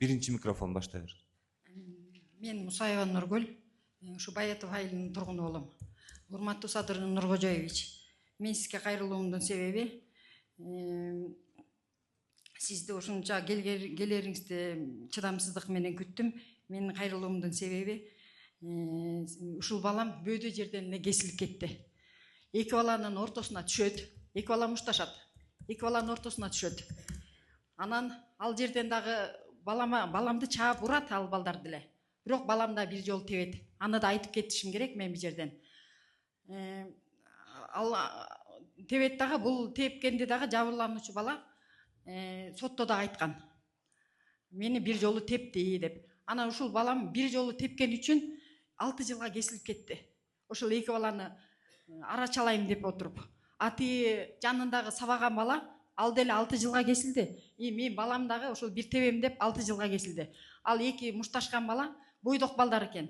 Биринчи микрофон баштай бер. Мен Мусаева Нургүл, ушу Баятов айылынын тургуну болом. Урматтуу Садыр Нуркожоевич, мен сизге кайрылуумдун себеби сизди ушунча келериңизди чыдамсыздык менен күттүм. Менин кайрылуумдун себеби ушул балам бөөдө жерден эле кесилип кетти. Эки баланын ортосуна түшөт, эки бала мушташат. Эки баланын ортосуна түшөт. Анан ал жерден дагы баламды чаап урат ал балдарды эле. Бирок балам да бир жолу тебет. Аны да айтып кетишим керек мен бул жерден. Ал тебет дагы, бул тепкенде дагы жабырлануучу бала сотто да айткан. Мени бир жолу тепти деп. Анан ушул балам бир жолу тепкен үчүн 6 жылга кесилип кетти. Ошол эки баланы арачалайм деп отуруп. Ати жанындагы сабаган бала ал деле 6 жылга кесилди. Мен балам дагы ошол бир тебем деп 6 жылга кесилди. Ал эки мушташкан бала бойдок балдар экен.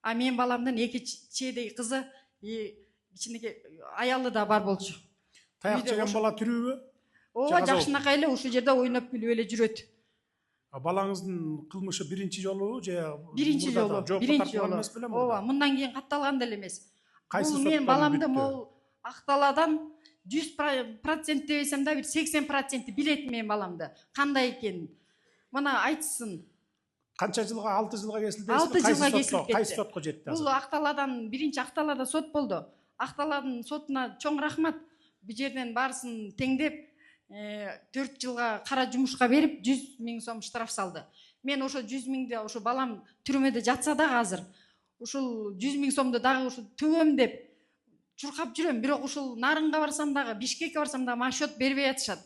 А мен баламдын эки чээдеги кызы кичинекей аялы да бар болчу. Таяк жеген бала тирүүбү? Ооба, жакшынакай эле ушул жерде ойноп күлүп эле жүрөт. Балаңыздын кылмышы биринчи жолу же? Биринчи жолу. Ооба, мындан кийин катталган деле эмес. Бул мен баламды могул акталадан 100% десем да бир 80% билет мен баламды. Кандай экенин. Мына айтсын. Канча жылга? 6 жылга кесилди. 6 жылга кесилип кетти. Кайсы сотко жетти? Бул акталадан биринчи акталада сот болду. Акталадын сотуна чоң рахмат. Бул жерден баарысын теңдеп 4 жылга кара жумушка берип 100 000 сом штраф салды. Мен ошо 100 000ди ошо балам түрмөдө жатса дагы азыр ушул 100 000 сомду дагы ушул төбөм деп чуркап жүрөм. Бирок ушул Нарынга барсам дагы, Бишкекке барсам дагы мага счет бербей атышат.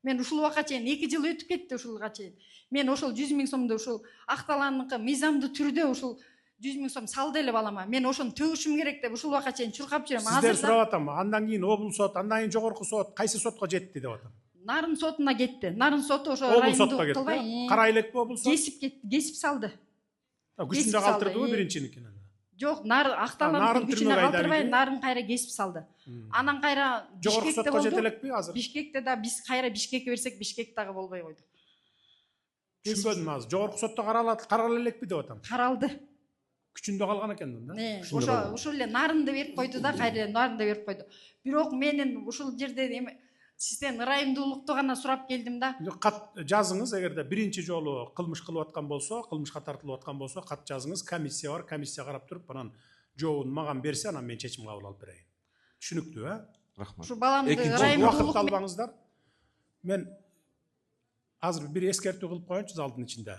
Мен ушул убакка чейин 2 жыл өтүп кетти ушулга чейин. Мен ошол 100 000 сомду ушул акталаныкы мыйзамдуу түрдө ушул 100 000 сом салды эле балама. Мен ошону төгүшүм керек деп ушул убакка чейин чуркап жүрөм. Сиздер сурап атам, андан кийин облус сот, андан кийин жогорку сот кайсы сотко жетти деп атам. Нарын сотуна кетти. Нарын соту ошо райондук кылбай, карай элекпи облус сот? Кесип салды. Күчүндө калтырдыбы биринчиникин? Жок, акталанып күчүндө калтырбай, Нарын кайра кесип салды. Анан кайра жогорку сотко жете элекпи азыр? Бишкекте да биз кайра Бишкекке берсек, Бишкек дагы болбой койду. Түшүнбөдүм азыр. Жогорку сотто карала элекпи деп атам. Каралды. Күчүндө калган экен да. Ошол эле Нарынды берип койду да, кайра Нарынды берип койду. Бирок менин ушул жерде сизден ырайымдуулукту гана сурап келдим да. Кат жазыңыз, эгерде биринчи жолу кылмыш кылып аткан болсо, кылмышка тартылып аткан болсо, кат жазыңыз, комиссия бар, комиссия карап туруп, анан жообун маган берсе, анан мен чечим кабыл алып берейин. Түшүнүктүү, Рахмат. Ушу баламды ырайымдуулук албаңыздар. Мен азыр бир эскертүү кылып коеюнчу залдын ичинде.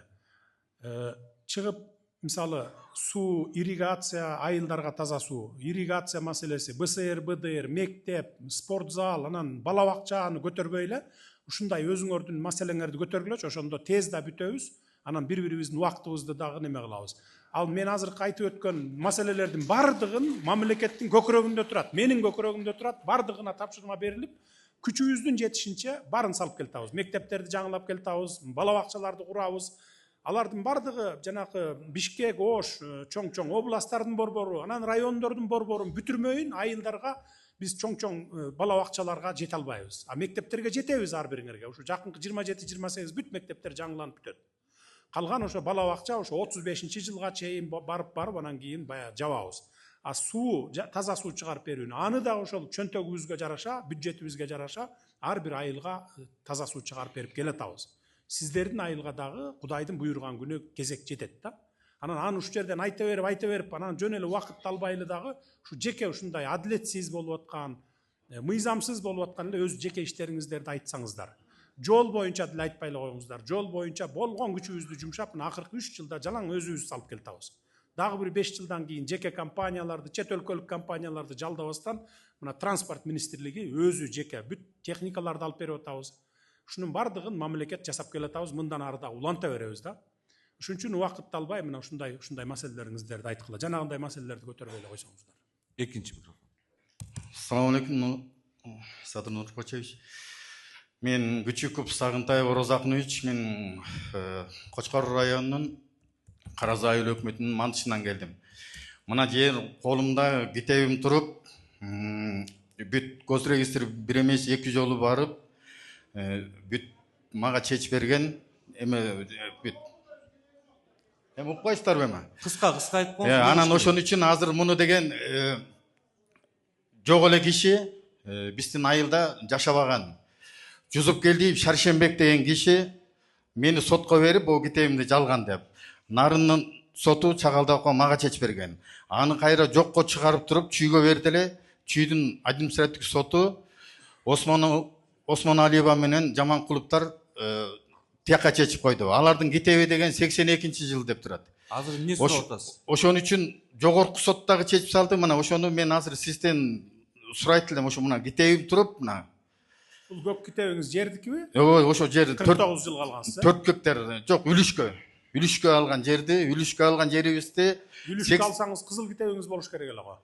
Чыгып, мисалы, суу, ирригация, айылдарга таза суу, ирригация маселеси, БСР, БДР, мектеп, спорт зал, анан бала бакчаны көтөрбөй эле, ушундай өзүңөрдүн маселеңерди көтөргүлөчү, ошондо тез да бүтөбүз, анан бири-бирибиздин убактыбызды дагы неме кылабыз. Ал мен азыркы айтып өткөн маселелердин бардыгын мамлекеттин көкүрөгүндө турат, менин көкүрөгүмдө турат, бардыгына тапшырма берилип, күчүбүздүн жетишинче барын салып келтабыз. Мектептерди жаңылап келтабыз, бала бакчаларды курабыз. Алардын бардыгы жанакы Бишкек, Ош, чоң-чоң областтардын борбору, анан райондордун борборун бүтүрмөйүн айылдарга биз чоң-чоң бала бакчаларга жете албайбыз. А мектептерге жетебиз ар бириңерге. Ушу жакынкы 27-28 бүт мектептер жаңыланып бүтөт. Калган ошо бала бакча ошо 35-жылга чейин барып анан кийин баягы жабабыз. А суу, таза суу чыгарып берүүнү, аны да ошол чөнтөгүбүзгө жараша, бюджетибизге жараша ар бир айылга таза суу чыгарып берип келатабыз. Сиздердин айылга дагы Кудайдын буйруган күнү кезек жетет да. Анан ушул жерден айта берип, анан жөн эле убакытты албайлы дагы ушу жеке ушундай адилетсиз болуп аткан, мыйзамсыз болуп аткан эле өз жеке иштериңиздерди айтсаңыздар. Жол боюнча деле айтпай эле коюңуздар. Жол боюнча болгон күчүбүздү жумшап, акыркы 3 жылда жалаң өзүбүз салып келтабыз. Дагы бир 5 жылдан кийин жеке компанияларды, чет өлкөлүк компанияларды жалдабастан, мына транспорт министрлиги өзү жеке бүт техникаларды алып берип атабыз. Ушунун бардыгын мамлекет жасап келатабыз, мындан ары да уланта беребиз да. Ошон үчүн убакытты албай мына ушундай маселелериңиздерди айткыла. Жанагындай маселелерди көтөрбөй эле койсоңуздар. Экинчи микрофон. Assalamu alaikum, Садыр Нуркожоевич. Мен Күчүков Сагынтаев Розакынович, мен Кочкор районунун Каразы айыл өкмөтүнүн мантышынан келдим. Мына жер колумда китебим туруп, бүт госрегистр бир эмес 2 жолу барып, бүт мага чеч берген, эме бүт Эми укпайсыздарбы эми? Кыска айтып коюңуз. Анан ошон үчүн азыр муну деген жок эле киши биздин айылда жашабаган. Жузупкелдиев Шаршембек деген киши мени сотко берип, бул китебимди жалган деп. Нарындын соту Чагалдакка мага чечип берген. Аны кайра жокко чыгарып туруп, чүйгө берди эле. Чүйдүн административдик соту Осмон Алиева менен Жаманкуловдор тияка чечип койду. Алардын китеби деген 82-жыл деп турат. Азыр эмне сурап атасыз? Ошон үчүн жогорку соттагы чечип салды. Мына ошону мен азыр сизден сурайт элем. Ошо мына китебим туруп, мына. Бул көк китебиңиз жердикиби? Ой, ошо жерди 49 жыл калгансыз. 4 гектар. Жок, үлүшкө алган жерди, үлүшкө алган жерибизди. Үлүшкө алсаңыз кызыл китебиңиз болуш керек эле го.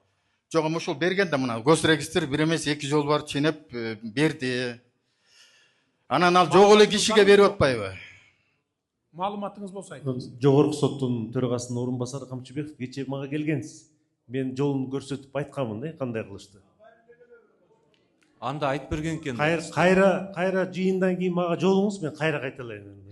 Жок, эми ошол берген да мына госрегистр бир эмес 2 жол барып ченеп берди. Анан ал жок эле кишиге берип атпайбы? Маалыматыңыз болсо айтыңыз. Жогорку соттун төрагасынын орун басары Камчыбеков кечээ мага келгенсиз. Мен жолун көрсөтүп айтканмын да, кандай кылышты. Анда айтып берген экен. Кайра жыйындан кийин мага жолуңуз, мен кайра кайталайын.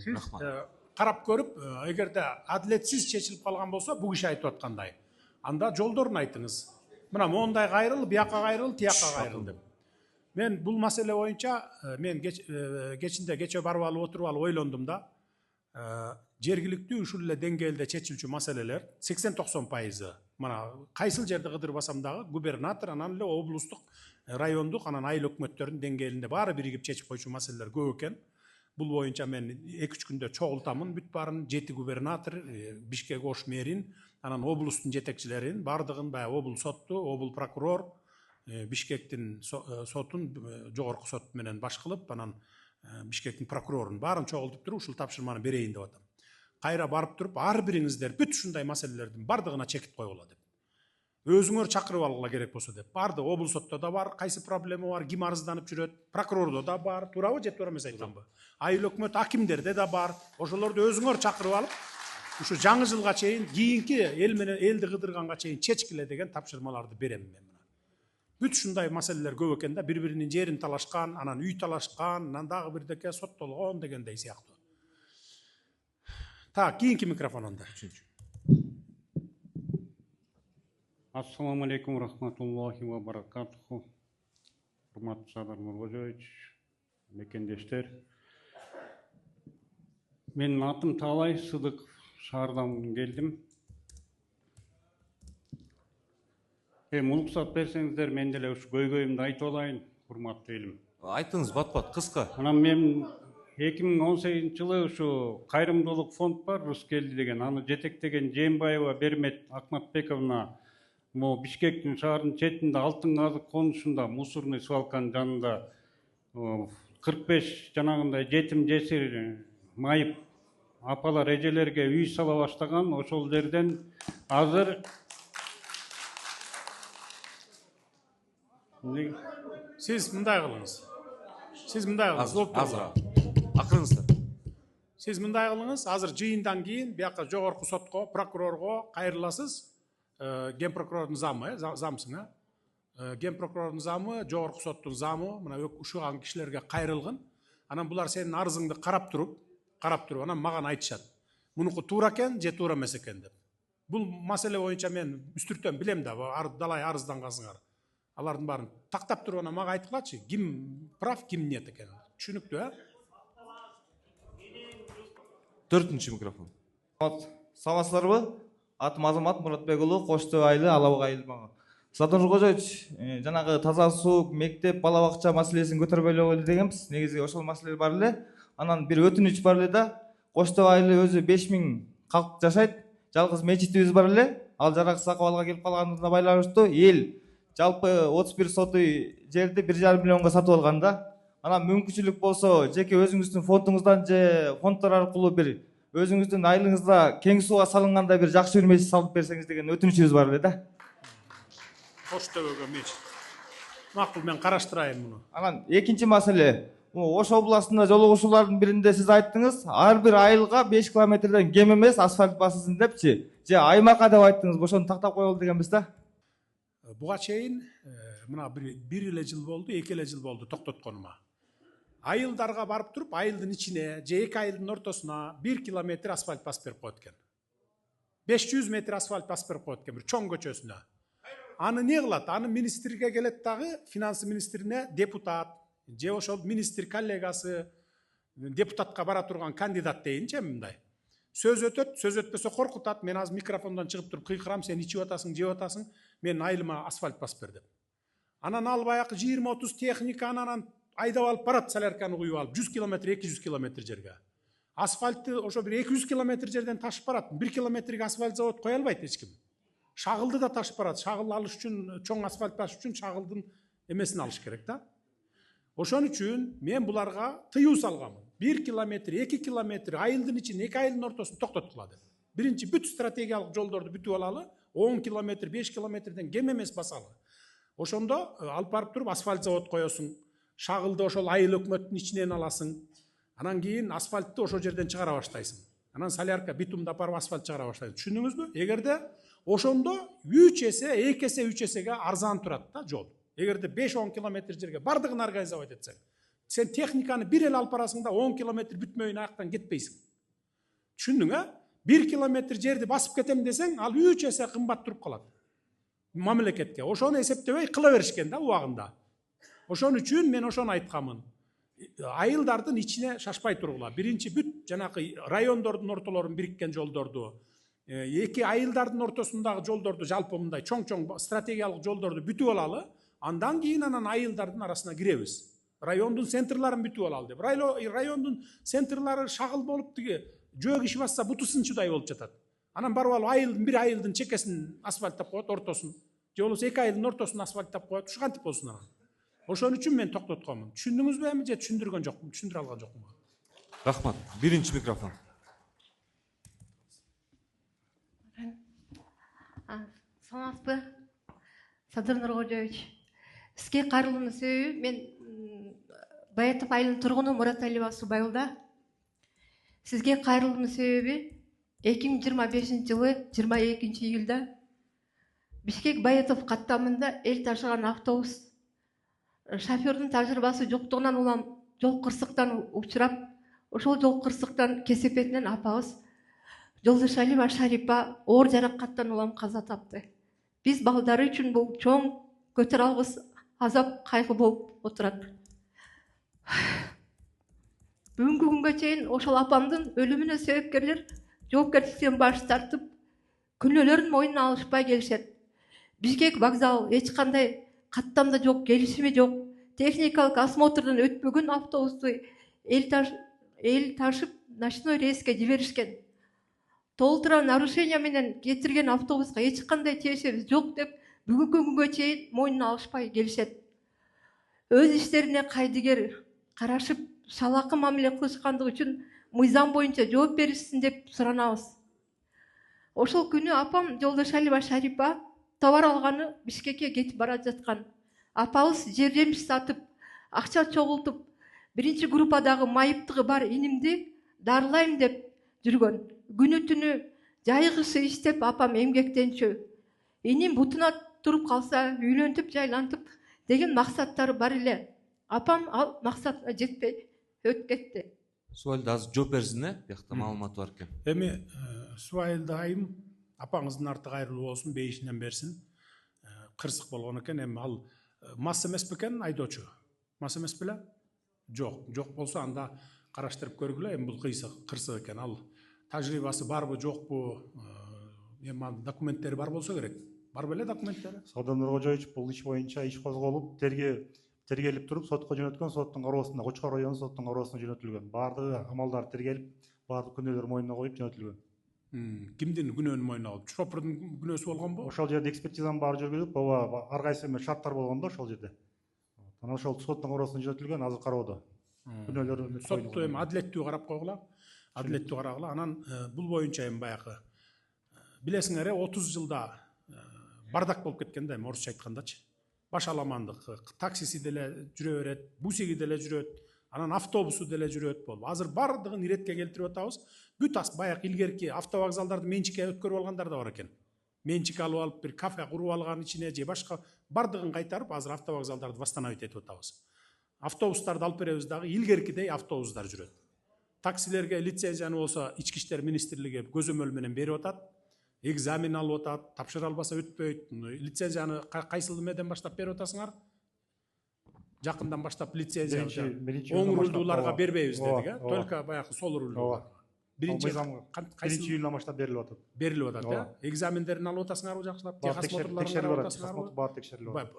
Карап көрүп, эгерде адилетсиз чечилип калган болсо, бул киши айтып аткандай, анда жолдорун айтыңыз. Мына мондай кайрыл, бияка кайрыл, тияка кайрыл деп. Мен бул маселе боюнча мен кече барып алып отуруп алып ойлондум да. Жергиликтүү ушул эле деңгээлде чечилчү маселелер 80-90%. Мына кайсыл жерде кыдырбасам дагы губернатор, анан эле облустук, райондук, анан айыл өкмөттөрүнүн деңгээлинде баары биригип чечип койчу маселелер көп экен. Бул боюнча мен 2-3 күндө чогултамын бүт баарын, 7 губернатор, Бишкек ош мэрин, анан облустун жетекчилерин, баардыгын баягы обул сотту, обул прокурор, Бишкектин сотун жогорку сот менен баш кылып, анан Бишкектин прокурорун баарын чогултуп туруп ушул тапшырманы берейин деп атам. Кайра барып туруп ар бириңиздер бүт ушундай маселелердин бардыгына чекит койгула деп. Өзүңөр чакырып алгыла керек болсо деп. Барды обул сотто да бар, кайсы проблема бар, ким арызданып жүрөт, прокурордо да бар, туурабы же туура эмес айтканбы? Айыл өкмөт акимдерде да бар. Ошолорду өзүңөр чакырып алып, ушу жаңы жылга чейин, кийинки эл менен элди кыдырганга чейин чечкиле деген тапшырмаларды берем мен. Бүт ушундай маселелер көп экен да, бири-биринин жерин талашкан, анан үй талашкан, анан дагы бирдеке соттолгон дегендей сыяктуу. Так, кийинки микрофон анда. Ассаламу алейкум рахматуллахи ва баракатуху. Урматтуу Садыр Нуркожоевич, мекендештер. Менин атым Талай, Сыдык шаардан келдим. Уруксат берсеңиздер, мен деле ушу көйгөйүмдү айтып алайын, урматтуу элим. Айтыңыз, бат-бат, кыска. Анан мен 2018-жылы ушу кайрымдуулук фонд бар, Рускелди деген, аны жетектеген Жээнбаева Бермет Акматбековна могу Бишкектин шаарынын четинде Алтын казык конушунда мусорный свалканын жанында 45 жанагындай жетим жесир майып апалар эжелерге үй сала баштаган. Ошол жерден азыр Сиз мындай кылыңыз. Азыр. Акырыңыздар. Сиз мындай кылыңыз, азыр жыйындан кийин бияка жогорку сотко, прокурорго кайрыласыз. Ген прокурордун замы, замсың, ген прокурордун замы, жогорку соттун замы, мына ушуган кишилерге кайрылгын. Анан булар сенин арызыңды карап туруп, анан мага айтышат. Мунуку туура экен же туура эмес экен деп. Бул маселе боюнча мен үстүртөн билем да, далай арыздангансыңар. Алардын баарын тактап туруп анан мага айткылачы, ким прав, ким нет экен. Түшүнүктүү, а? 4-нчү микрофон. Саламатсыздарбы? Атым Азамат Муратбек уулу, Коштоо айылы, Алабак айылы. Садыр Нуркожоевич, жанагы таза суу, мектеп, бала бакча маселесин көтөрбөйлө эле дегенбиз. Негизи ошол маселе бар эле. Анан бир өтүнүч бар эле да. Коштоо айылы өзү 5000 калк жашайт. Жалгыз мечитибиз бар эле. Ал жарак сакабалга келип калганына байланыштуу эл жалпы 31 сотый жерди 1,5 миллионго сатып алган да. Анан мүмкүнчүлүк болсо, жеке өзүңүздүн фондуңуздан же фонддор аркылуу бир өзүңүздүн айылыңызда кең сууга салынгандай бир жакшы бир мечит салып берсеңиз деген өтүнүчүбүз бар эле да. Коштөбөгө мечит. Макул, мен караштырайын муну. Анан экинчи маселе, Ош областында жолугушуулардын биринде сиз айттыңыз, ар бир айылга 5 километрден кем эмес асфальт басылсын депчи. Же аймакка деп айттыңыз, ошону тактап коелу дегенбиз да. Буга чейин мына бир эле жыл болду, 2 эле жыл болду токтотконума. Айылдарга барып туруп, айылдын ичине же 2 айылдын ортосуна 1 километр асфальт басып берип коет экен. 500 метр асфальт басып берип коет экен бир чоң көчөсүнө. Аны не кылат? Аны министрге келет дагы, финансы министрине депутат же ошол министр коллегасы, депутатка бара турган кандидат дейинчи мындай. Сөз өтөт, сөз өтпөсө коркутат. Мен азыр микрофондон чыгып туруп кыйкырам, сен ичип атасың, жеп атасың, мен айылыма асфальт басып бер деп. Анан ал баягы 20-30 техниканы анан айдап алып барат, солярканы куюп алып 100 километр, 200 километр жерге. Асфальтты ошо бир 200 километр жерден ташып барат. 1 километрге асфальт завод кое албайт эч ким. Шагылды да ташып барат. Шагыл алыш үчүн, чоң асфальт басыш үчүн шагылдын эмесин алыш керек да. Ошон үчүн мен буларга тыюу салганмын. 1 километр, 2 километр айылдын ичин, 2 айылдын ортосун токтоткула деп. Биринчи бүт стратегиялык жолдорду бүтүп алалы, 10 километр, 5 километрден кем эмес басалы. Ошондо алып барып туруп асфальт завод коесуң. Шагылды ошол айыл өкмөттүн ичинен аласың. Анан кийин асфальтты ошол жерден чыгара баштайсың. Анан солярка, битумду апарып асфальт чыгара баштайсың. Түшүндүңүзбү? Эгерде ошондо 3 эсе, 2 эсе, 3 эсеге арзан турат да жол. Эгерде 5-10 километр жерге бардыгын организовать этсең, сен техниканы бир эле алып барасың да 10 километр бүтмөйүн аяктан кетпейсиң. Түшүндүң, а? 1 километр жерди басып кетем десең, ал 3 эсе кымбат туруп калат. Мамлекетке. Ошону эсептебей кыла беришкен да убагында. Ошон үчүн мен ошону айтканмын. Айылдардын ичине шашпай тургула. Биринчи бүт жанакы райондордун ортолорун бириккен жолдорду, эки айылдардын ортосундагы жолдорду жалпы мындай чоң-чоң стратегиялык жолдорду бүтүп алалы. Андан кийин анан айылдардын арасына киребиз. Райондун центрларын бүтүп алалы деп. Райондун центрлары шагыл болуп тиги жөө киши басса буту сынчудай болуп жатат. Анан барып алып айылдын бир айылдын чекесин асфальттап коет, ортосун. Же болбосо эки айылдын ортосун асфальттап коет. Ушу кантип болсун анан? Ошон үчүн мен токтотконмун. Түшүндүңүзбү эми же түшүндүргөн жокмун? Түшүндүрө алган жокмун? Рахмат. Биринчи микрофон. Саламатсызбы, Садыр Нуркожоевич. Сизге кайрылуунун себеби мен Баятов айылынын тургуну Мураталиева Субайылда. Сизге кайрылуунун себеби 2025 жылы 22 июлда Бишкек Баятов каттамында эл ташыган автобус шофердун тажрыйбасы жоктугунан улам жол кырсыктан учурап, ошол жол кырсыктан кесепетинен апабыз Жолдошалиева Шарипа оор жаракаттан улам каза тапты. Биз балдары үчүн бул чоң көтөрө албас азап кайгы болуп отурат. Бүгүнкү күнгө чейин ошол апамдын өлүмүнө себепкерлер жоопкерчиликтен баш тартып, күнөөлөрүн мойнуна алышпай келишет. Бишкек вокзал эч кандай каттамда жок, келишими жок, техникалык осмотрдон өтпөгөн автобусту эл ташып ночной рейске жиберишкен. Толтура нарушение менен кетирген автобуска эч кандай тиешебиз жок деп бүгүнкү күнгө чейин мойнуна алышпай келишет. Өз иштерине кайдыгер карашып, шалакы мамиле кылышкандыгы үчүн мыйзам боюнча жооп беришсин деп суранабыз. Ошол күнү апам Жолдошалиева Шарипа товар алганы Бишкекке кетип бара жаткан. Апабыз жер жемиш сатып, акча чогултуп, биринчи группадагы майыптыгы бар инимди дарылайм деп жүргөн. Күнү түнү жай кышы иштеп апам эмгектенчү. Иним бутуна туруп калса үйлөнтүп жайлантып деген максаттары бар эле. Апам ал максатына жетпей өтүп кетти. Суалда азыр жооп берсин, биякта маалымат бар экен. Эми Суайылда айым апаңыздын арты кайрылуу болсун, бейишинен берсин. Кырсык болгон экен, эми ал мас эмес бекен айдоочу? Мас эмес беле? Жок, жок болсо анда караштырып көргүлө, эми бул кырсык экен. Ал тажрыйбасы барбы, жокпу? Эми документтери бар болсо керек. Бар беле документтери? Садыр Нуркожоевич, бул иш боюнча иш козголуп, тергелип туруп, сотко жөнөткөн, соттун кароосунда, Кочкор району соттун кароосуна жөнөтүлгөн. Бардыгы амалдар тергелип, бардык күнөөлөр мойнуна коюп жөнөтүлгөн. Кимдин күнөөнү мойнуна алып? Шопурдун күнөөсү болгонбу? Ошол жерде экспертизанын баары жүргүзүлүп, ооба ар кайсы шарттар болгондо ошол жерде. Анан ошол соттун кароосуна жөнөтүлгөн, азыр кароодо. Күнөөлөр сотту эми адилеттүү карап койгула. Адилеттүү карагыла. Анан бул боюнча эми баягы билесиңер, 30 жылда бардак болуп кеткен да, эми орусча айткандачы. Баш аламандык, таксиси деле жүрө берет, бусиги деле жүрөт, анан автобусу деле жүрөт болуп. Азыр бардыгын иретке келтирип атабыз. Бүт баягы илгерки автовокзалдарды менчикке өткөрүп алгандар да бар экен. Менчик алып алып, бир кафе куруп алган ичине же башка бардыгын кайтарып, азыр автовокзалдарды восстановить этип атабыз. Автобустарды алып беребиз дагы, илгеркидей автобустар жүрөт. Таксилерге лицензияны болсо Ички иштер министрлиги көзөмөл менен берип атат. экзамен алып атат, тапшыра албаса өтпөйт. Лицензияны кайсыл эмеден баштап берип атасыңар? Жакындан баштап лицензия оң рулдууларга бербейбиз дедик, только баягы сол рулдуулар. Биринчи июлдан баштап берилип атат. Берилип атат, айдоочулук Баары текшерилип атат.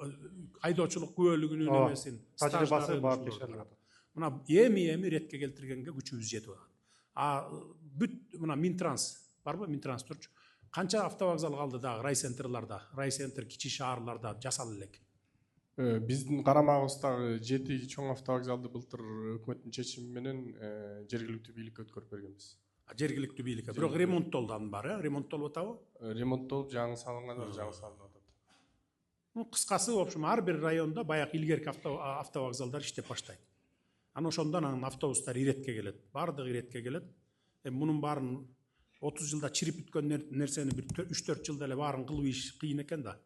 Айдоочулук күбөлүгүнүн немесин, Тажрыйбасы баары текшерилип атат. Мына эми ретке келтиргенге күчүбүз жетип атат. Бүт мына Минтранс барбы? Минтранс турчу. Канча автовокзал калды дагы райцентрларда, райцентр кичи шаарларда жасалып элек. Биздин карамагыбыздагы 7 чоң автовокзалды былтыр өкмөттүн чечими менен жергиликтүү бийликке өткөрүп бергенбиз. Жергиликтүү бийликке. Бирок ремонттолду анын баары, ремонттолуп атабы? Ремонттолуп жаңы салынган, жаңы салынып атат. Кыскасы, в общем, ар бир районда баягы илгерки автовокзалдар иштеп баштайт. Анан ошондон анын автобустар иретке келет. Бардыгы иретке келет. Мунун баарын 30 жылда чирип бүткөн нерсени бир 3-4 жылда эле баарын кылуу иш кыйын экен да.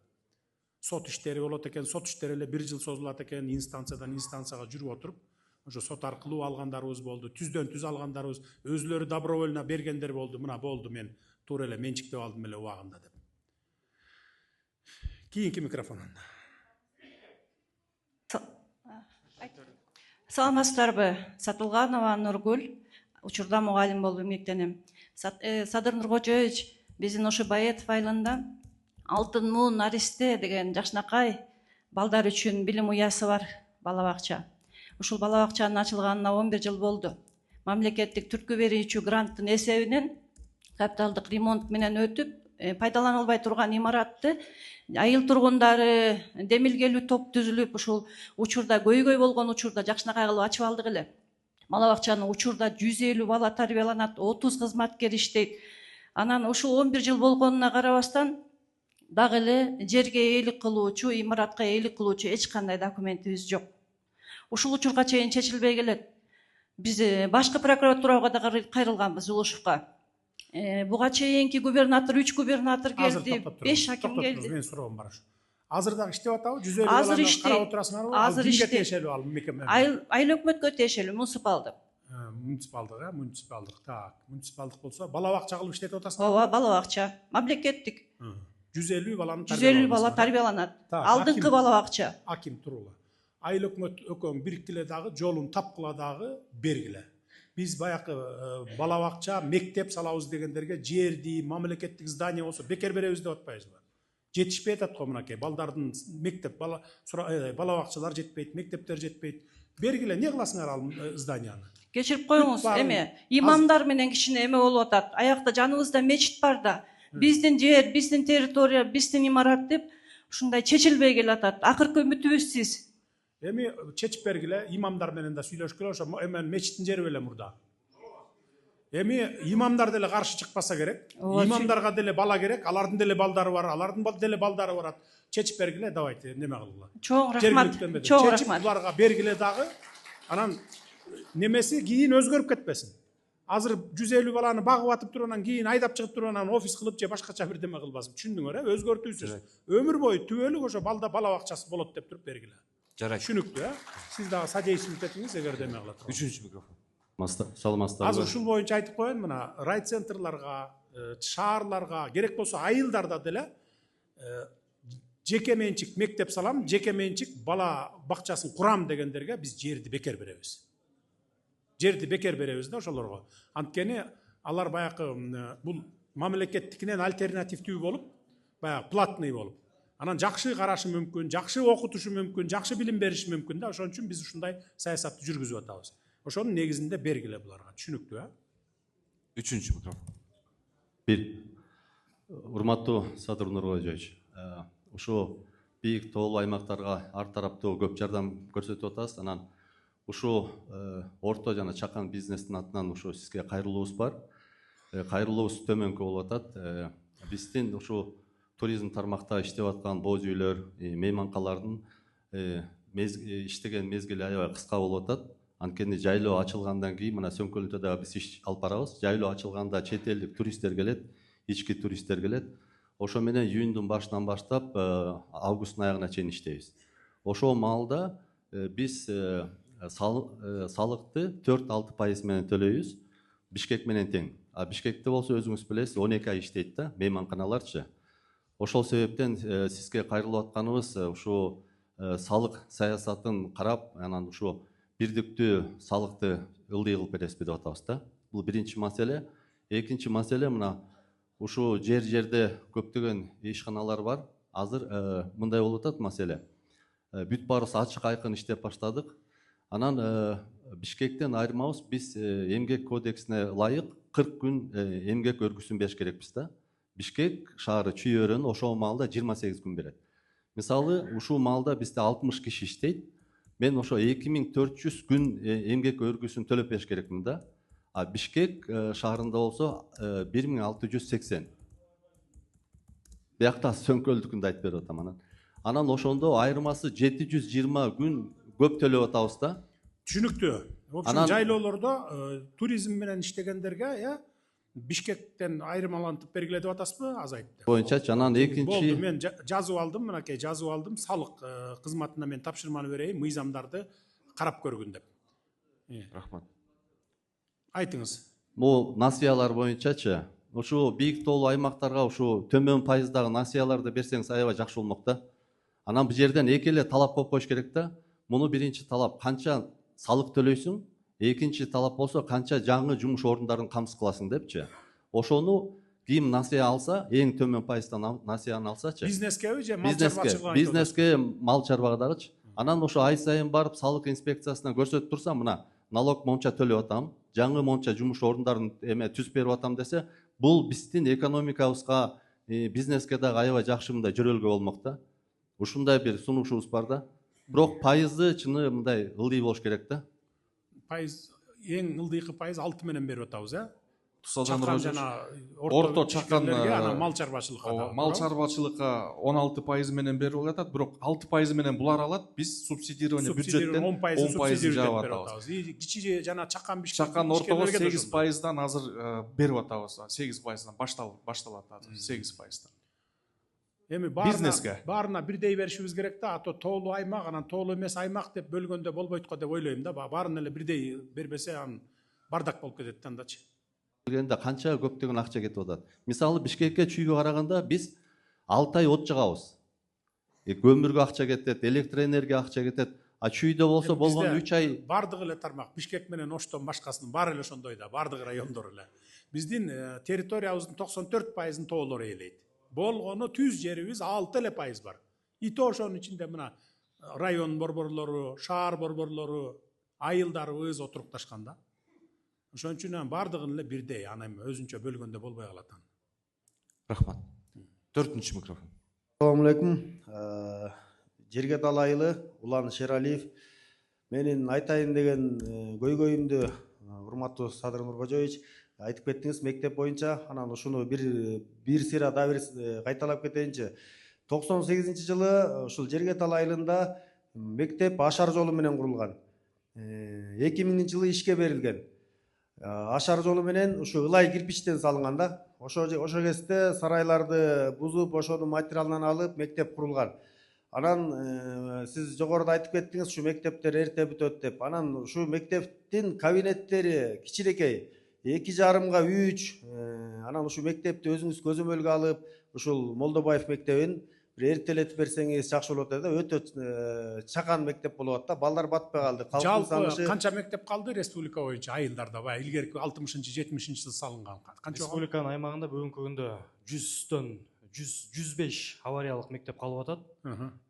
Сот иштери болот экен, сот иштери эле 1 жыл созулат экен, инстанциядан инстанцияга жүрүп отуруп, ошо сот аркылуу алгандарыбыз болду, түздөн түз алгандарыбыз, өзүлөрү добровольно бергендер болду. Мына болду, мен туура эле менчиктеп алдым эле убагында деп. Кийинки микрофон. Саламатсыздарбы? Сатылганова Нургүл, учурда мугалим болуп эмгектенем. Садыр Нуркожоевич, биздин ошо Баетов айылында Алтын Муун Аристе деген жакшынакай балдар үчүн билим уясы бар, бала бакча. Ушул бала бакчанын ачылганына 11 жыл болду. Мамлекеттик түркү берүүчү гранттын эсебинен капиталдык ремонт менен өтүп, пайдаланылбай турган имаратты айыл тургундары демилгелүү топ түзүлүп, ушул учурда көйгөй болгон учурда жакшынакай кылып ачып алдык эле. Бала бакчанын учурда 150 бала тарбияланат, 30 кызматкер иштейт. Анан ушул 11 жыл болгонуна карабастан дагы эле жерге ээлик кылуучу, имаратка ээлик кылуучу эч кандай документибиз жок. Ушул учурга чейин чечилбей келет. Биз башкы прокуратурага да кайрылганбыз, Улушевка. Буга чейинки губернатор, 3 губернатор келди, 5 аким келди. Мен суроом бар. Азыр дагы иштеп атабы? 150 баланы карап отурасыңарбы? Азыр кимге тиешелүү ал мекеме? Айыл өкмөткө тиешелүү, муниципалдык. Муниципалдык. Так, муниципалдык болсо, бала бакча кылып иштетип атасыңар? Ооба, бала бакча, мамлекеттик. 150 баланы 150 бала тарбияланат. Алдыңкы бала бакча. Аким турула. Айыл өкмөт өкөң бириктиле дагы, жолун тапкыла дагы, бергиле. Биз баякы бала бакча, мектеп салабыз дегендерге жерди, мамлекеттик здание болсо бекер беребиз деп атпайбызбы? Жетишпей атат го мынакей. Балдардын мектеп, бала бакчалар жетпейт, мектептер жетпейт. Бергиле, не кыласыңар ал зданияны? Кечирип коюңуз, эме имамдар менен кичине эме болуп атат. Аякта жаныбызда мечит бар да. Биздин жер, биздин территория, биздин имарат деп ушундай чечилбей келатат. Акыркы үмүтүбүз сиз. Эми чечип бергиле, имамдар менен да сүйлөшкүлө, ошо эмен мечиттин жери беле мурда. Эми имамдар деле каршы чыкпаса керек. Имамдарга деле бала керек, алардын деле балдары бар, алардын деле балдары барат. Чечип бергиле, давайте, неме кылгыла. Чоң рахмат. Чоң рахмат. Буларга бергиле дагы. Анан немеси кийин өзгөрүп кетпесин. Азыр 150 баланы багып атып туруп, анан кийин айдап чыгып туруп, анан офис кылып же башкача бирдеме кылбасын. Түшүндүңөр, өзгөртүүсүз. Өмүр бою түбөлүк ошо бала бакчасы болот деп туруп бергиле. Жарайт. Түшүнүктүү, Сиз дагы содействовать этиңиз, эгер деме кылат. 3-чү микрофон. Саламатсыздарбы? Азыр ушул боюнча айтып коеюн, мына райцентрларга, шаарларга, керек болсо айылдарда деле жеке менчик мектеп салам, жеке менчик бала бакчасын курам дегендерге биз жерди бекер беребиз. Жерди бекер беребиз да ошолорго. Анткени алар баякы бул мамлекеттикинен альтернативдүү болуп, баягы платный болуп, анан жакшы карашы мүмкүн, жакшы окутушу мүмкүн, жакшы билим бериши мүмкүн да. Ошон үчүн биз ушундай саясатты жүргүзүп атабыз. Ошонун негизинде бергиле буларга. Түшүнүктүү, 3-чү микрофон. 1. Урматтуу Садыр Нуркожоевич, ушу бийик тоолуу аймактарга ар тараптуу көп жардам көрсөтүп атасыз. Анан ушу орто жана чакан бизнестин атынан ушу сизге кайрылуубуз бар. Кайрылуубуз төмөнкү болуп атат. Биздин ушу туризм тармакта иштеп аткан боз үйлөр, мейманкалардын иштеген мезгили аябай кыска болуп атат. Анткени жайлоо ачылгандан кийин мына Сөңкөлдө да биз иш алып барабыз. Жайлоо ачылганда чет элдик туристтер келет, ички туристтер келет. Ошо менен июндун башынан баштап августтун аягына чейин иштейбиз. Ошол маалда биз салыкты 4-6% менен төлөйбүз. Бишкек менен тең. Бишкекте болсо өзүңүз билесиз 12 ай иштейт да, мейманканаларчы. Ошол себептен сизге кайрылып атканыбыз ушу салык саясатын карап, анан ушу бирдиктүү салыкты ылдый кылып бересизби деп атабыз да. Бул биринчи маселе. Экинчи маселе мына ушу жерде көптөгөн ишканалар бар. Азыр мындай болуп атат маселе. Бүт баарыбыз ачык айкын иштеп баштадык. Анан Бишкектен айырмабыз, биз эмгек кодексине ылайык 40 күн эмгек өргүсүн бериш керекпиз да. Бишкек шаары чүй-өрөнү ошол маалда 28 күн берет. Мисалы, ушул маалда бизде 60 киши иштейт. Мен ошо 2400 күн эмгек өргүсүн төлөп бериш керекмин да. Бишкек шаарында болсо 1680. Биякта сөңкөлдүкүндү айтып берип атам. Анан ошондо айырмасы 720 күн көп төлөп атабыз да. Түшүнүктүү. В общем, жайлоолордо туризм менен иштегендерге, Бишкектен айырмалантып бергиле деп атасызбы, азайып деп. Боюнча анан экинчи. Болду, мен жазып алдым, мынакей жазып алдым, салык кызматына мен тапшырманы берейин, мыйзамдарды карап көргүн деп. Рахмат. Айтыңыз. Бул насыялар боюнчачы, ушу бийик тоолуу аймактарга ушу төмөн пайыздагы насыяларды берсеңиз аябай жакшы болмок да. Анан бул жерден эки эле талап коюп коюш керек да. Муну биринчи талап канча салык төлөйсүң, экинчи талап болсо канча жаңы жумуш орундарын камсыз кыласың депчи. Ошону ким насыя алса, эң төмөн пайыздан насыяны алсачы. Бизнескеби же мал чарбачылыгына? Бизнеске, мал чарбагыдагычы. Анан ошо ай сайын барып салык инспекциясына көрсөтүп турса, мына налог монча төлөп атам, жаңы монча жумуш орундарын түзүп берип атам десе, бул биздин экономикабызга, бизнеске дагы аябай жакшы мындай жөрөлгө болмок да. Ушундай бир сунушубуз бар да. Бирок пайызы чыны мындай ылдый болуш керек да. Пайыз, эң ылдыйкы пайыз 6 менен берип атабыз, Садыр жана орто чакан мал чарбачылыкка. Мал чарбачылыкка 16% менен берип атат, бирок 6% менен булар алат. Биз субсидирование бюджеттен 10% жаап атабыз. Кичи жана чакан чакан ортого 8%дан азыр берип атабыз. 8%дан башталат азыр 8%дан. Эми баарына бирдей беришибиз керек да, ато тоолуу аймак, анан тоолуу эмес аймак деп бөлгөндө болбойт го деп ойлойм да. Баарына эле бирдей бербесе, анан бардак болуп кетет да андачы. Келгенде канча көптөгөн акча кетип атат. Мисалы Бишкекке чүйгө караганда биз 6 ай от жагабыз. Көмүргө акча кетет, электроэнергия акча кетет. Чүйдө болсо болгону 3 ай. Бардыгы эле тармак Бишкек менен Оштон башкасынын баары эле ошондой да, бардык райондор эле. Биздин территориябыздын 94%-ын тоолор ээлейт. Болгону түз жерибиз 6 эле пайыз бар. То ошонун ичинде мына район борборлору, шаар борборлору, айылдарыбыз отурукташкан да. Ошон үчүн бардыгын эле бирдей, анан өзүнчө бөлгөндө болбой калат. Рахмат. 4-чү микрофон. Assalamu alaikum. Жерге талайлы Улан Шералиев. Менин айтайын деген көйгөйүмдү урматтуу Садыр Нуркожоевич айтып кеттиңиз мектеп боюнча. Анан ушуну бир сыйра да бир кайталап кетейинчи. 98-жылы ушул Жерге талайылында мектеп ашар жолу менен курулган. 2000-жылы ишке берилген. Ашар жолу менен ушу ылай кирпичтен салынган да. Ошо кезде сарайларды бузуп, ошонун материалынан алып мектеп курулган. Анан сиз жогоруда айтып кеттиңиз, ушу мектептер эрте бүтөт деп. Анан ушу мектептин кабинеттери кичинекей, 2,5-га 3. Анан ушу мектепти өзүңүз көзөмөлгө алып, ушул Молдобаев мектебин бир эртелетип берсеңиз жакшы болот да. Өтө чакан мектеп болуп атат да. Балдар батпай калды. Жалпы канча мектеп калды республика боюнча айылдарда? Баягы илгерки 60-70-жылы салынган. Республиканын аймагында бүгүнкү күндө 100төн 105 авариялык мектеп калып атат.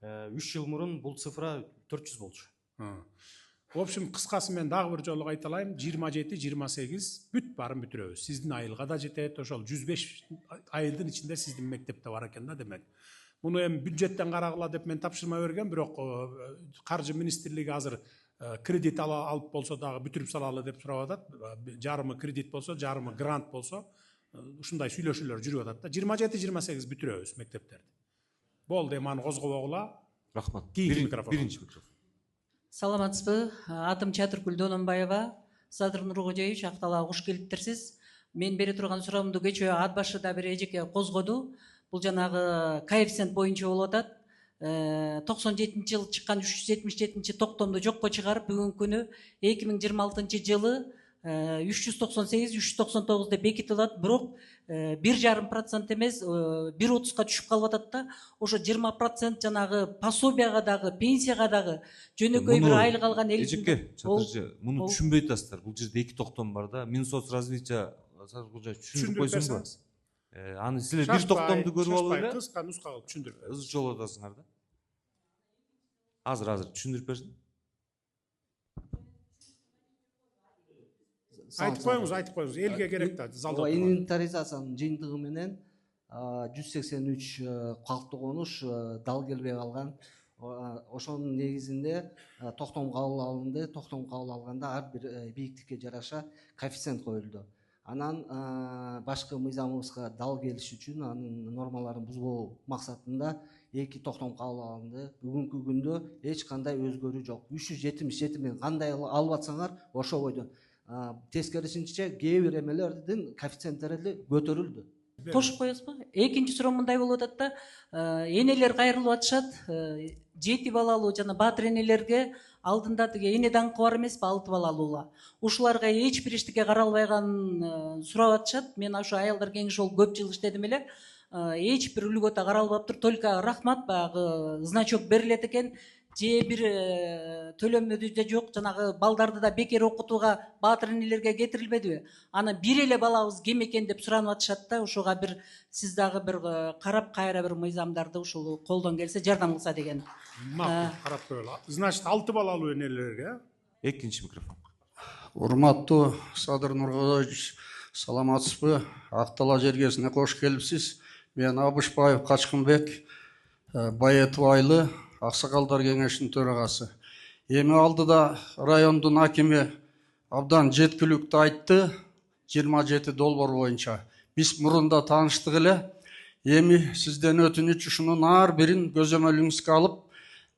3 жыл мурун бул цифра 400 болчу. В общем, кыскасы мен дагы бир жолу кайталайм, 27-28 бүт барын бүтүрөбүз. Сиздин айылга да жетет, ошол 105 айылдын ичинде сиздин мектепте бар экен да демек. Муну эми бюджеттен карагыла деп мен тапшырма берген, бирок каржы министрлиги азыр кредит алып болсо дагы бүтүрүп салалы деп сурап атат. Жарымы кредит болсо, жарымы грант болсо, ушундай сүйлөшүүлөр жүрүп атат да. 27-28 бүтүрөбүз мектептерди. Болду, эми аны козгобогула. Рахмат. Биринчи микрофон. Саламатсызбы? Атым Чатыркүл Дононбаева. Садыр Нуркожоевич, Акталга куш келиптерсиз. Мен бере турган суроомду кечээ ат башыда бир эжеке козгоду. Бул жанагы коэффициент боюнча болуп атат. 97-жылы чыккан 377-токтомду жокко чыгарып, бүгүнкү күнү 2026-жылы 398 399 деп бекитилат, бирок 1,5% эмес 1,30га түшүп калып атат да. Ошо 20% жанагы пособияга дагы, пенсияга дагы жөнөкөй бир айлык алган Эжеке, чатыржы, муну түшүнбөй атасыздар. Бул жерде эки токтом бар да. Минсоцразвития түшүндүрүп койсоңбу? Аны силер бир токтомду көрүп алып эле кыска нуска кылып түшүндүрүп. ызы жолуп атасыңар да. Азыр түшүндүрүп берсин. Айтып коюңуз, элге керек да, залда турган. Инвентаризациянын жыйынтыгы менен 183 калктуу конуш дал келбей калган. Ошонун негизинде токтом кабыл алынды. Токтом кабыл алганда ар бир бийиктикке жараша коэффициент коюлду. Анан башкы мыйзамыбызга дал келиш үчүн анын нормаларын бузбоо максатында 2 токтом кабыл алынды. Бүгүнкү күндө эч кандай өзгөрүү жок. 377 миң кандай алып атсаңар ошо бойдон. Тескерисинче кээ бир эмелердин коэффициенттери көтөрүлдү. Кошуп коесузбу? Экинчи суроо мындай болуп атат да. Энелер кайрылып атышат. 7 балалуу жана баатыр энелерге алдында тиги эне даңкы бар эмеспи, 6 балалуула. Ушуларга эч бир эчтеке каралбайганын сурап атышат. Мен ошо аялдар кеңеши болуп көп жыл иштедим эле. Эч бир үлгөтө каралбаптыр. Только рахмат баягы значок берилет экен. Же бир төлөмөдү да жок, жанагы балдарды да бекер окутууга баатыр энелерге кетирилбедиби? Аны бир эле балабыз кем экен деп суранып атышат да. Ошого бир сиз дагы бир карап кайра бир мыйзамдарды ушул колдон келсе жардам кылса деген. Макул, карап коелу. Значит, 6 балалуу энелерге. Экинчи микрофон. Урматтуу Садыр Нургозович, саламатсызбы? Актала жергесине кош келипсиз. Мен Абышбаев Качкынбек, Баетов Айлы, Аксакалдар кеңешинин төрагасы. Эми алдыда райондун акими абдан жеткиликтүү айтты, 27 долбоор боюнча. Биз мурунда тааныштык эле. Эми сизден өтүнүч ушунун ар бирин көзөмөлүңүзгө алып,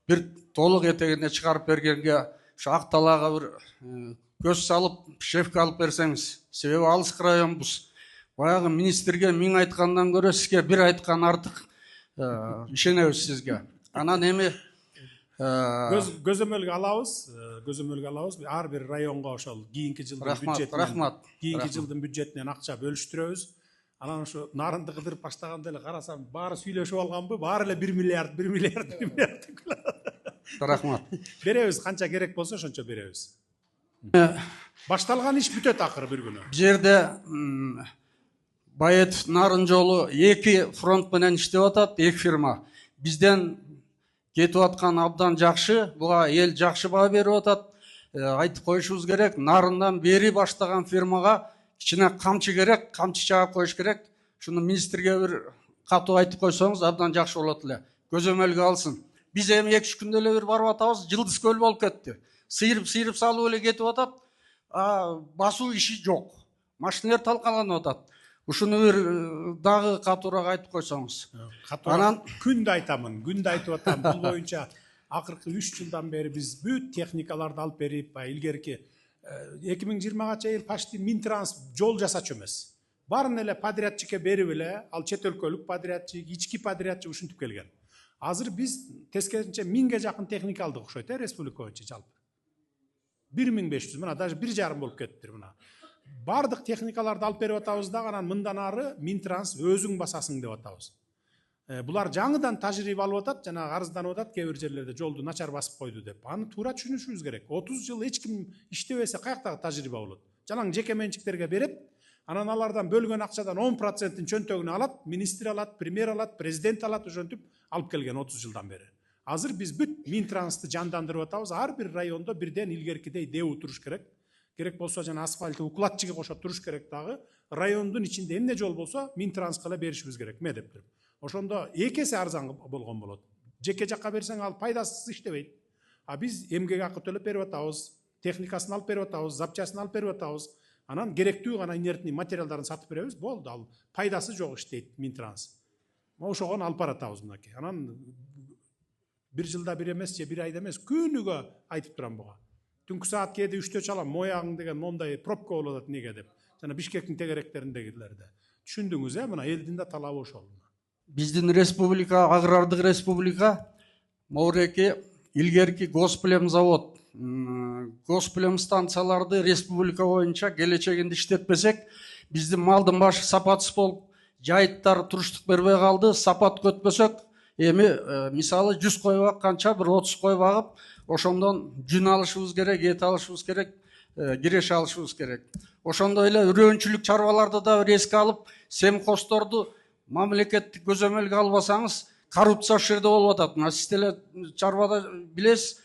бир толук этегине чыгарып бергенге, ушу Акталага бир көз салып, шефке алып берсеңиз. Себеби алыскы районбуз. Баягы министрге 1000 айткандан көрө сизге бир айткан артык. Ишенебиз сизге. Анан эми көзөмөлгө алабыз. Ар бир районго ошол кийинки жылдын бюджетинен акча бөлүштүрөбүз. Анан ошо нарынды кыдырып баштаганда эле карасам, баары сүйлөшүп алганбы? Баары эле 1 миллиард. Рахмат. Беребиз, канча керек болсо ошончо беребиз. Башталган иш бүтөт акыры бир күнү. Бул жерде Баетов Нарын жолу 2 фронт менен иштеп атат, 2 фирма. Бизден кетип аткан абдан жакшы, буга эл жакшы баа берип атат. Айтып коюшубуз керек, Нарындан бери баштаган фирмага кичине камчы керек, камчы чаап коюш керек. Шуну министрге бир катуу айтып койсоңуз абдан жакшы болот эле. Көзөмөлгө алсын. Биз эми 2-3 күндө эле бир барып атабыз, Жылдыз көл болуп кетти. Сыйырып салып эле кетип атат. Басуу иши жок. Машиналар талкаланып атат. Ушуну бир дагы катуураак айтып койсоңуз. Анан күндө айтамын, күндө айтып атам. Бул боюнча акыркы 3 жылдан бери биз бүт техникаларды алып берип, илгерки 2020-га чейин почти Минтранс жол жасачу эмес. Барын эле подрядчикке берип эле, ал чет өлкөлүк подрядчик, ички подрядчик ушинтип келген. Азыр биз тескерисинче 1000ге жакын техника алдык окшойт, республика боюнча жалпы. 1500, мына даже 1,5 болуп кеттир мына. Бардык техникаларды алып берип атабыз да, анан мындан ары Минтранс өзүң басасың деп атабыз. Булар жаңыдан тажрыйба алып атат, жана арызданып атат, кээ бир жерлерде жолду начар басып койду деп. Аны туура түшүнүшүбүз керек. 30 жыл эч ким иштебесе каяктагы тажрыйба болот? Жалаң жеке менчиктерге берип, анан алардан бөлгөн акчадан 10%-ин чөнтөгүнө алат, министр алат, премьер алат, президент алат, ошентип алып келген 30 жылдан бери. Азыр биз бүт Минтрансты жандандырып атабыз. Ар бир райондо бирден илгеркидей ДЭУ туруш керек. Керек болсо жана асфальты укладчиге кошо туруш керек дагы. Райондун ичинде эмне жол болсо Минтранска эле беришибиз керек. Ме деп туруп. Ошондо эки эсе арзан болгон болот. Жеке жакка берсең ал пайдасыз иштебейт. А биз эмгек акы төлөп берип атабыз, техникасын алып берип атабыз, запчасын алып берип атабыз. Анан керектүү гана инертный материалдарын сатып беребиз. Болду, ал пайдасы жок иштейт Минтранс. Ошогон алып баратабыз мынакей. Анан бир жылда бир эмес же бир айда эмес, күнүгө айтып турам буга. Түнкү саат кээде 3-тө чалам, моягың деген мондай пробка болуп атат неге деп. Жана Бишкектин тегеректериндегилерде. Түшүндүңүз мына элдин да талабы ошол. Биздин республика, агрардык республика, могуреки илгерки Госплем завод госплем станцияларды республика боюнча келечегинде иштетпесек, биздин малдын башы сапатсыз болуп, жайыттар туруштук бербей калды. Сапат көтпөсөк, эми мисалы 100 кой бакканча бир 30 кой багып, ошондон жүн алышыбыз керек, эт алышыбыз керек, киреш алышыбыз керек. Ошондой эле үрөөнчүлүк чарбаларды да бир эске алып, семхоздорду мамлекеттик көзөмөлгө албасаңыз, коррупция ошол жерде болуп атат. Мына сиз деле чарбада билесиз,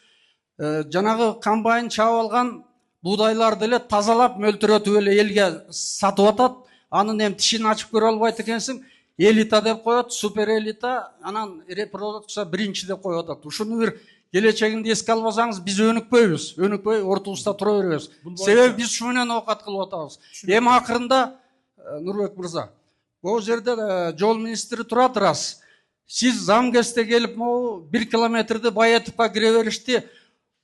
жанагы комбайн чаап алган буудайларды эле тазалап, мөлтүрөтүп эле элге сатып атат. Анын эми тишин ачып көрө албайт экенсиң, элита деп коет, супер элита, анан репродукция биринчи деп коюп атат. Ушуну бир келечегинде эске албасаңыз, биз өнүкпөйбүз, ортубузда тура беребиз. Себеби биз ушу менен оокат кылып атабыз. Эми акырында Нурбек мырза, бул жерде жол министри турат, рас. Сиз замкесте келип, могу 1 километрди Баетовго кире беришти.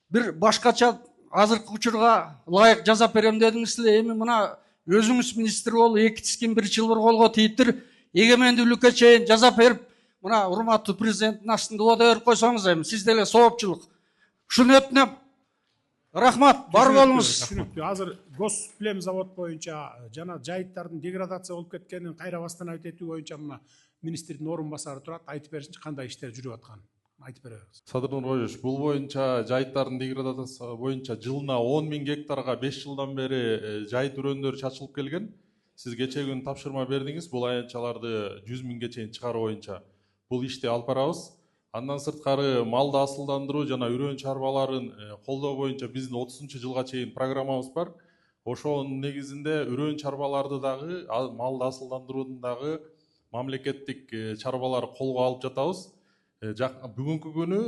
Бир башкача азыркы учурга ылайык жазап берем дедиңиз эле. Эми мына өзүңүз министр болуп, 2 тискин 1 чылбыр колго тийиптир. Эгемендүүлүккө чейин жазап берип, мына урматтуу президенттин астында убада берип койсоңуз эми сиз деле соопчулук. Ушуну өтүнөм. Рахмат, бар болуңуз. Түшүнүктүү. Азыр госплем завод боюнча жана жайыттардын деградация болуп кеткенин кайра бастан айтуу боюнча мына министрдин орун басары турат. Айтып берсинчи, кандай иштер жүрүп атканын. Айтып беребиз. Садыр Нургожевич, бул боюнча жайыттардын деградациясы боюнча жылына 10 000 гектарга 5 жылдан бери жайыт үрөөндөр чачылып келген. Сиз кечээ күнү тапшырма бердиңиз, бул аянтчаларды 100 000ге чейин чыгаруу боюнча. Бул ишти алып барабыз. Андан сырткары малды асылдандыруу жана үрөөн чарбаларын колдоо боюнча биздин 30-жылга чейин программабыз бар. Ошонун негизинде үрөөн чарбаларды дагы, малды асылдандыруудун дагы мамлекеттик чарбалар колго алып жатабыз. Бүгүнкү күнү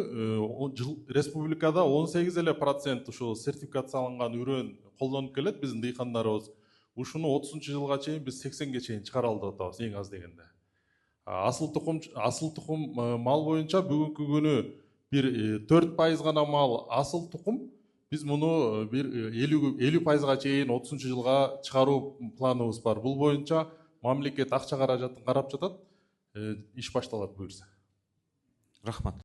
республикада 18% ушу сертификацияланган үрөөн колдонуп келет биздин дыйкандарыбыз. Ушуну 30-жылга чейин биз 80ге чейин чыгара алып атабыз, эң аз дегенде. Асыл тукум мал боюнча бүгүнкү күнү бир 4% гана мал асыл тукум. Биз муну бир 50%га чейин 30-жылга чыгаруу планыбыз бар. Бул боюнча мамлекет акча каражатын карап жатат. Иш башталат буюрса. Рахмат.